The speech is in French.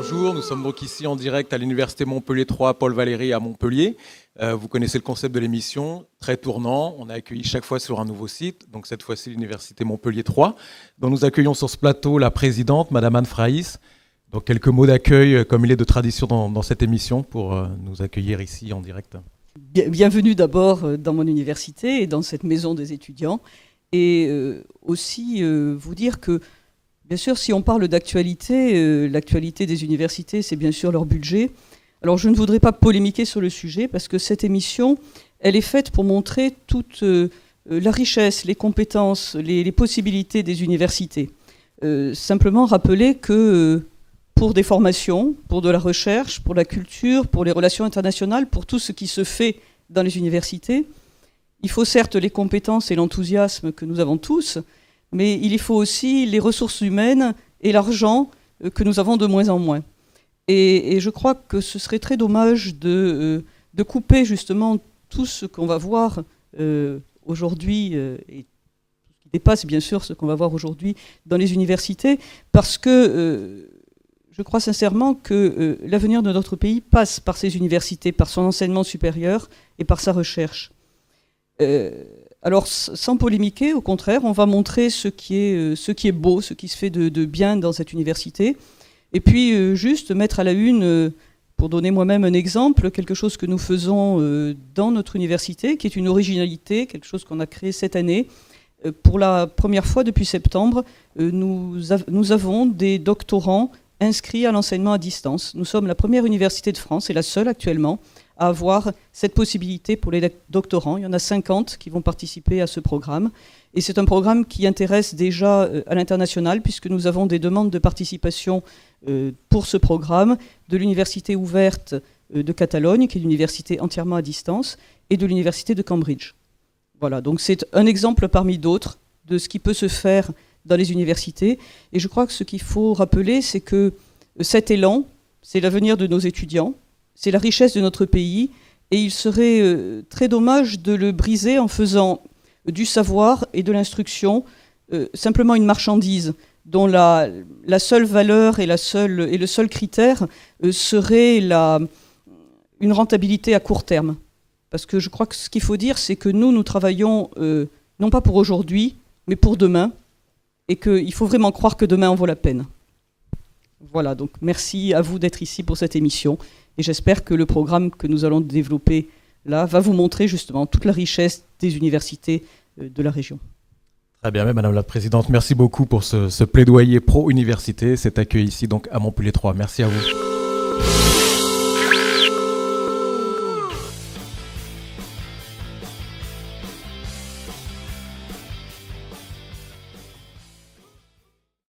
Bonjour, nous sommes donc ici en direct à l'Université Montpellier 3, Paul Valéry à Montpellier. Vous connaissez le concept de l'émission, très tournant. On est accueilli chaque fois sur un nouveau site, donc cette fois-ci l'Université Montpellier 3, dont nous accueillons sur ce plateau la présidente, Madame Anne Fraïs. Donc quelques mots d'accueil, comme il est de tradition dans cette émission, pour nous accueillir ici en direct. Bienvenue d'abord dans mon université et dans cette maison des étudiants. Et aussi vous dire que, bien sûr, si on parle d'actualité, l'actualité des universités, c'est bien sûr leur budget. Alors je ne voudrais pas polémiquer sur le sujet, parce que cette émission, elle est faite pour montrer toute la richesse, les compétences, les possibilités des universités. Simplement rappeler que pour des formations, pour de la recherche, pour la culture, pour les relations internationales, pour tout ce qui se fait dans les universités, il faut certes les compétences et l'enthousiasme que nous avons tous, mais il faut aussi les ressources humaines et l'argent que nous avons de moins en moins. Et je crois que ce serait très dommage de couper justement tout ce qu'on va voir aujourd'hui, et qui dépasse bien sûr ce qu'on va voir aujourd'hui dans les universités, parce que je crois sincèrement que l'avenir de notre pays passe par ces universités, par son enseignement supérieur et par sa recherche. Alors, sans polémiquer, au contraire, on va montrer ce qui est beau, ce qui se fait de bien dans cette université. Et puis, juste mettre à la une, pour donner moi-même un exemple, quelque chose que nous faisons dans notre université, qui est une originalité, quelque chose qu'on a créé cette année. Pour la première fois depuis septembre, nous avons des doctorants inscrits à l'enseignement à distance. Nous sommes la première université de France, et la seule actuellement, à avoir cette possibilité pour les doctorants. Il y en a 50 qui vont participer à ce programme. Et c'est un programme qui intéresse déjà à l'international, puisque nous avons des demandes de participation pour ce programme de l'Université ouverte de Catalogne, qui est une université entièrement à distance, et de l'Université de Cambridge. Voilà, donc c'est un exemple parmi d'autres de ce qui peut se faire dans les universités. Et je crois que ce qu'il faut rappeler, c'est que cet élan, c'est l'avenir de nos étudiants, c'est la richesse de notre pays, et il serait très dommage de le briser en faisant du savoir et de l'instruction simplement une marchandise dont la seule valeur et le seul critère serait une rentabilité à court terme. Parce que je crois que ce qu'il faut dire, c'est que nous travaillons non pas pour aujourd'hui, mais pour demain, et qu'il faut vraiment croire que demain en vaut la peine. Voilà, donc merci à vous d'être ici pour cette émission. Et j'espère que le programme que nous allons développer là va vous montrer justement toute la richesse des universités de la région. Très bien, Madame la Présidente, merci beaucoup pour ce plaidoyer pro-université, cet accueil ici donc à Montpellier 3. Merci à vous.